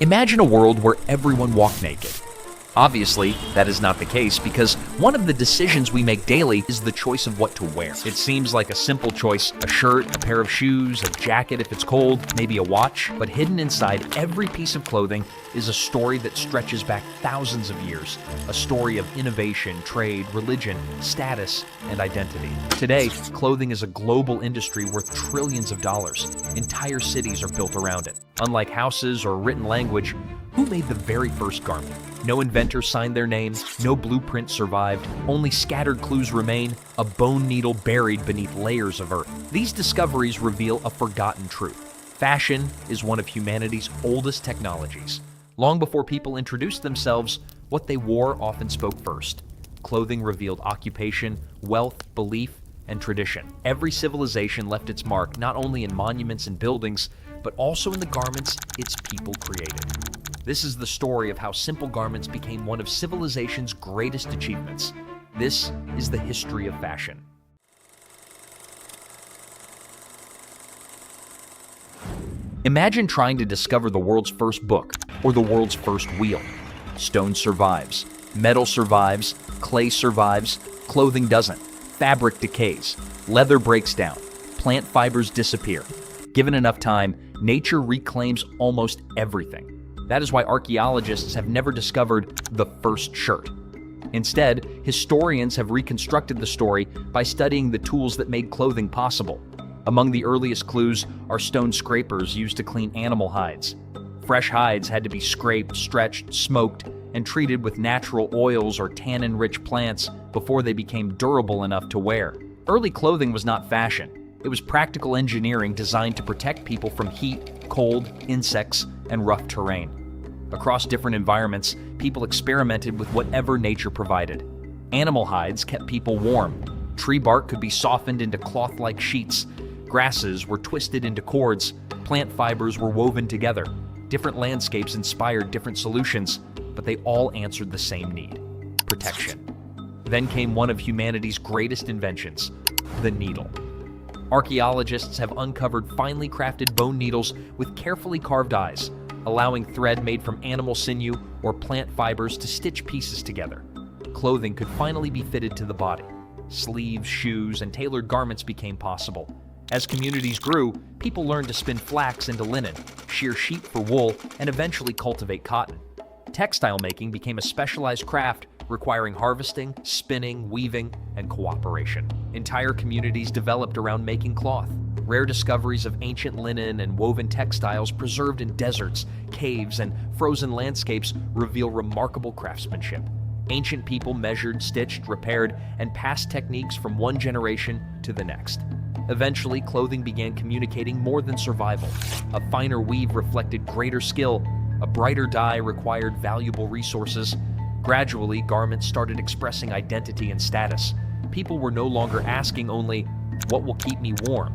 Imagine a world where everyone walked naked. Obviously, that is not the case because one of the decisions we make daily is the choice of what to wear. It seems like a simple choice: a shirt, a pair of shoes, a jacket if it's cold, maybe a watch. But hidden inside every piece of clothing is a story that stretches back thousands of years. A story of innovation, trade, religion, status, and identity. Today, clothing is a global industry worth trillions of dollars. Entire cities are built around it. Unlike houses or written language, who made the very first garment? No inventor signed their name, no blueprint survived, only scattered clues remain, a bone needle buried beneath layers of earth. These discoveries reveal a forgotten truth. Fashion is one of humanity's oldest technologies. Long before people introduced themselves, what they wore often spoke first. Clothing revealed occupation, wealth, belief, and tradition. Every civilization left its mark not only in monuments and buildings, but also in the garments its people created. This is the story of how simple garments became one of civilization's greatest achievements. This is the history of fashion. Imagine trying to discover the world's first book or the world's first wheel. Stone survives, metal survives, clay survives, clothing doesn't. Fabric decays, leather breaks down, plant fibers disappear. Given enough time, nature reclaims almost everything. That is why archaeologists have never discovered the first shirt. Instead, historians have reconstructed the story by studying the tools that made clothing possible. Among the earliest clues are stone scrapers used to clean animal hides. Fresh hides had to be scraped, stretched, smoked, and treated with natural oils or tannin-rich plants before they became durable enough to wear. Early clothing was not fashion. It was practical engineering designed to protect people from heat, cold, insects, and rough terrain. Across different environments, people experimented with whatever nature provided. Animal hides kept people warm. Tree bark could be softened into cloth-like sheets. Grasses were twisted into cords. Plant fibers were woven together. Different landscapes inspired different solutions, but they all answered the same need: protection. Then came one of humanity's greatest inventions: the needle. Archaeologists have uncovered finely crafted bone needles with carefully carved eyes, allowing thread made from animal sinew or plant fibers to stitch pieces together. Clothing could finally be fitted to the body. Sleeves, shoes, and tailored garments became possible. As communities grew, people learned to spin flax into linen, shear sheep for wool, and eventually cultivate cotton. Textile making became a specialized craft requiring harvesting, spinning, weaving, and cooperation. Entire communities developed around making cloth. Rare discoveries of ancient linen and woven textiles preserved in deserts, caves, and frozen landscapes reveal remarkable craftsmanship. Ancient people measured, stitched, repaired, and passed techniques from one generation to the next. Eventually, clothing began communicating more than survival. A finer weave reflected greater skill. A brighter dye required valuable resources. Gradually, garments started expressing identity and status. People were no longer asking only, "What will keep me warm?"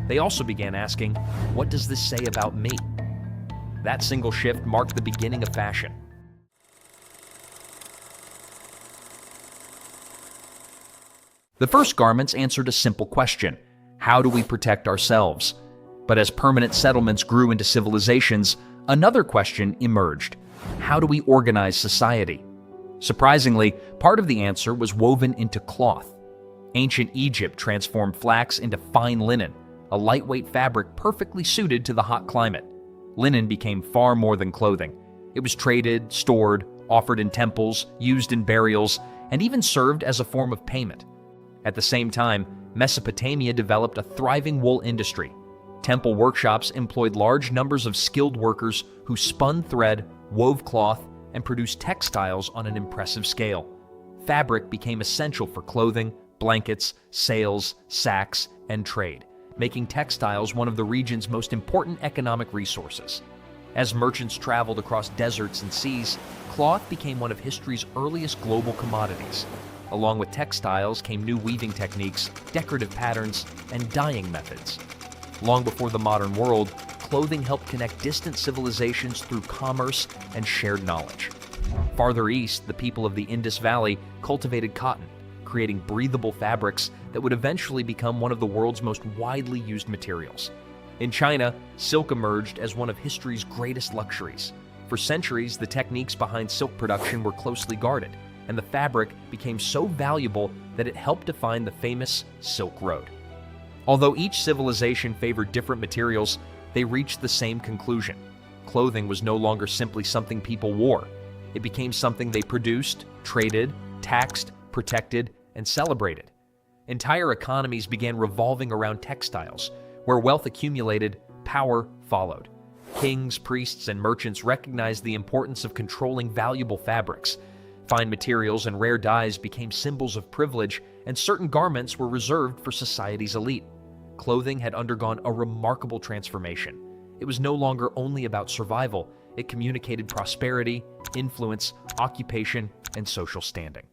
They also began asking, "What does this say about me?" That single shift marked the beginning of fashion. The first garments answered a simple question: how do we protect ourselves? But as permanent settlements grew into civilizations, another question emerged: how do we organize society? Surprisingly, part of the answer was woven into cloth. Ancient Egypt transformed flax into fine linen, a lightweight fabric perfectly suited to the hot climate. Linen became far more than clothing. It was traded, stored, offered in temples, used in burials, and even served as a form of payment. At the same time, Mesopotamia developed a thriving wool industry. Temple workshops employed large numbers of skilled workers who spun thread, wove cloth, and produced textiles on an impressive scale. Fabric became essential for clothing, blankets, sails, sacks, and trade, making textiles one of the region's most important economic resources. As merchants traveled across deserts and seas, cloth became one of history's earliest global commodities. Along with textiles came new weaving techniques, decorative patterns, and dyeing methods. Long before the modern world, clothing helped connect distant civilizations through commerce and shared knowledge. Farther east, the people of the Indus Valley cultivated cotton, creating breathable fabrics that would eventually become one of the world's most widely used materials. In China, silk emerged as one of history's greatest luxuries. For centuries, the techniques behind silk production were closely guarded, and the fabric became so valuable that it helped define the famous Silk Road. Although each civilization favored different materials, they reached the same conclusion. Clothing was no longer simply something people wore. It became something they produced, traded, taxed, protected, and celebrated. Entire economies began revolving around textiles. Where wealth accumulated, power followed. Kings, priests, and merchants recognized the importance of controlling valuable fabrics. Fine materials and rare dyes became symbols of privilege, and certain garments were reserved for society's elite. Clothing had undergone a remarkable transformation. It was no longer only about survival. It communicated prosperity, influence, occupation, and social standing.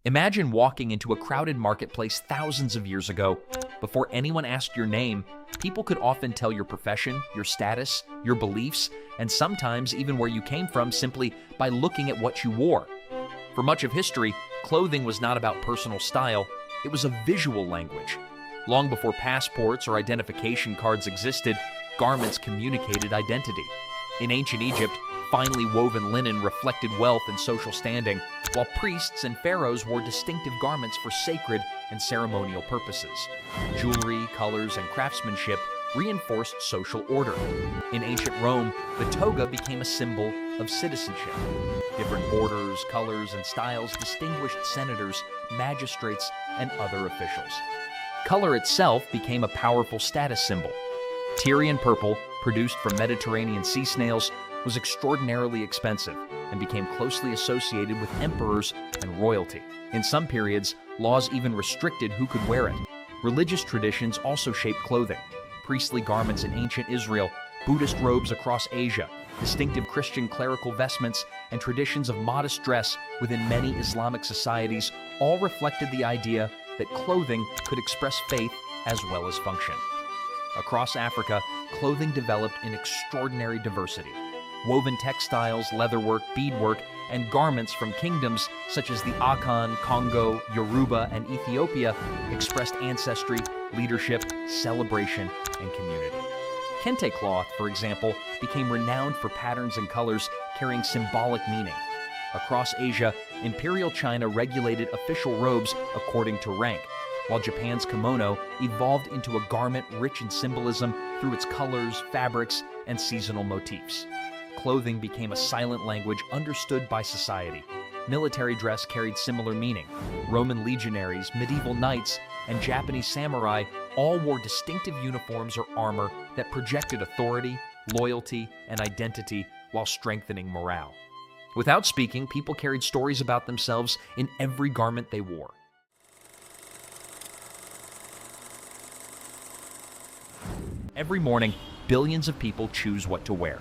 Imagine walking into a crowded marketplace thousands of years ago. Before anyone asked your name, people could often tell your profession, your status, your beliefs, and sometimes even where you came from simply by looking at what you wore. For much of history, clothing was not about personal style, it was a visual language. Long before passports or identification cards existed, garments communicated identity. In ancient Egypt, finely woven linen reflected wealth and social standing, while priests and pharaohs wore distinctive garments for sacred and ceremonial purposes. Jewelry, colors, and craftsmanship reinforced social order. In ancient Rome, the toga became a symbol of citizenship. Different borders, colors, and styles distinguished senators, magistrates, and other officials. Color itself became a powerful status symbol. Tyrian purple, produced from Mediterranean sea snails, was extraordinarily expensive and became closely associated with emperors and royalty. In some periods, laws even restricted who could wear it. Religious traditions also shaped clothing. Priestly garments in ancient Israel, Buddhist robes across Asia, distinctive Christian clerical vestments, and traditions of modest dress within many Islamic societies all reflected the idea that clothing could express faith as well as function. Across Africa, clothing developed in extraordinary diversity. Woven textiles, leatherwork, beadwork, and garments from kingdoms such as the Akan, Congo, Yoruba, and Ethiopia expressed ancestry, leadership, celebration, and community. Kente cloth, for example, became renowned for patterns and colors carrying symbolic meaning. Across Asia, Imperial China regulated official robes according to rank, while Japan's kimono evolved into a garment rich in symbolism through its colors, fabrics, and seasonal motifs. Clothing became a silent language understood by society. Military dress carried similar meaning. Roman legionaries, medieval knights, and Japanese samurai all wore distinctive uniforms or armor that projected authority, loyalty, and identity while strengthening morale. Without speaking, people carried stories about themselves in every garment they wore. Every morning, billions of people choose what to wear.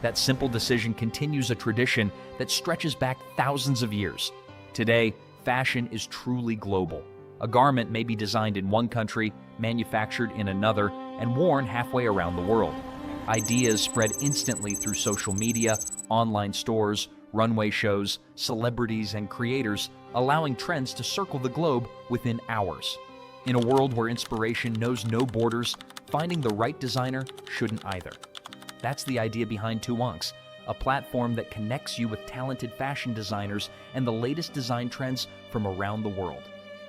That simple decision continues a tradition that stretches back thousands of years. Today, fashion is truly global. A garment may be designed in one country, manufactured in another, and worn halfway around the world. Ideas spread instantly through social media, online stores, runway shows, celebrities, and creators, allowing trends to circle the globe within hours. In a world where inspiration knows no borders, finding the right designer shouldn't either. That's the idea behind Tuwanx, a platform that connects you with talented fashion designers and the latest design trends from around the world.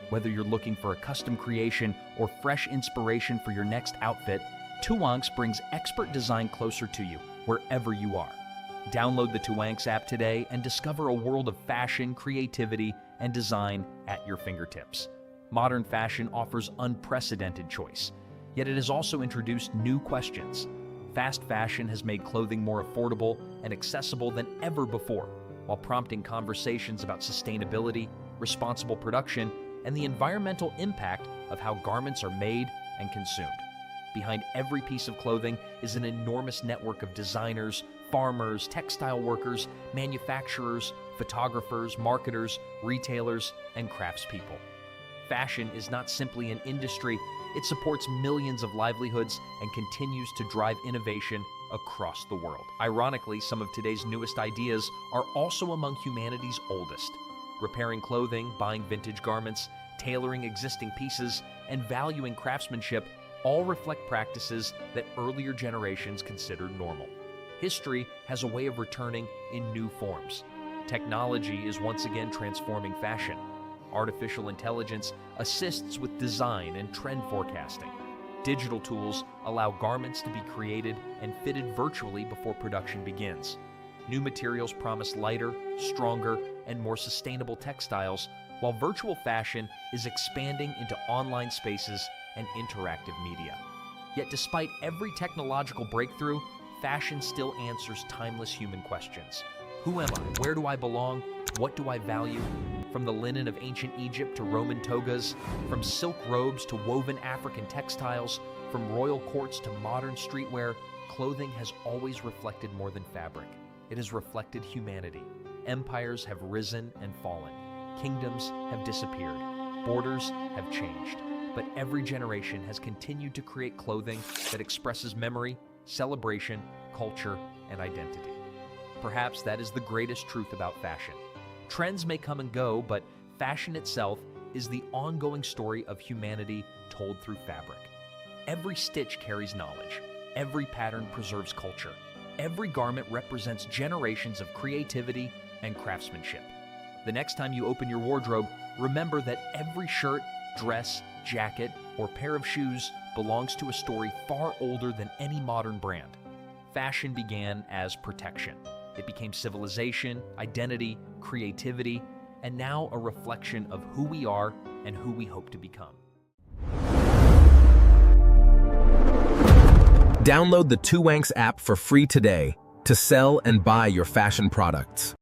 Whether you're looking for a custom creation or fresh inspiration for your next outfit, Tuwanx brings expert design closer to you, wherever you are. Download the Tuwanx app today and discover a world of fashion, creativity, and design at your fingertips. Modern fashion offers unprecedented choice, yet it has also introduced new questions. Fast fashion has made clothing more affordable and accessible than ever before, while prompting conversations about sustainability, responsible production, and the environmental impact of how garments are made and consumed. Behind every piece of clothing is an enormous network of designers, farmers, textile workers, manufacturers, photographers, marketers, retailers, and craftspeople. Fashion is not simply an industry, it supports millions of livelihoods and continues to drive innovation across the world. Ironically, some of today's newest ideas are also among humanity's oldest. Repairing clothing, buying vintage garments, tailoring existing pieces, and valuing craftsmanship all reflect practices that earlier generations considered normal. History has a way of returning in new forms. Technology is once again transforming fashion. Artificial intelligence assists with design and trend forecasting. Digital tools allow garments to be created and fitted virtually before production begins. New materials promise lighter, stronger, and more sustainable textiles, while virtual fashion is expanding into online spaces and interactive media. Yet despite every technological breakthrough, fashion still answers timeless human questions. Who am I? Where do I belong? What do I value? From the linen of ancient Egypt to Roman togas, from silk robes to woven African textiles, from royal courts to modern streetwear, clothing has always reflected more than fabric. It has reflected humanity. Empires have risen and fallen. Kingdoms have disappeared. Borders have changed. But every generation has continued to create clothing that expresses memory, celebration, culture, and identity. Perhaps that is the greatest truth about fashion. Trends may come and go, but fashion itself is the ongoing story of humanity told through fabric. Every stitch carries knowledge. Every pattern preserves culture. Every garment represents generations of creativity and craftsmanship. The next time you open your wardrobe, remember that every shirt, dress, jacket, or pair of shoes belongs to a story far older than any modern brand. Fashion began as protection. It became civilization, identity, creativity, and now a reflection of who we are and who we hope to become. Download the Tuwanx app for free today to sell and buy your fashion products.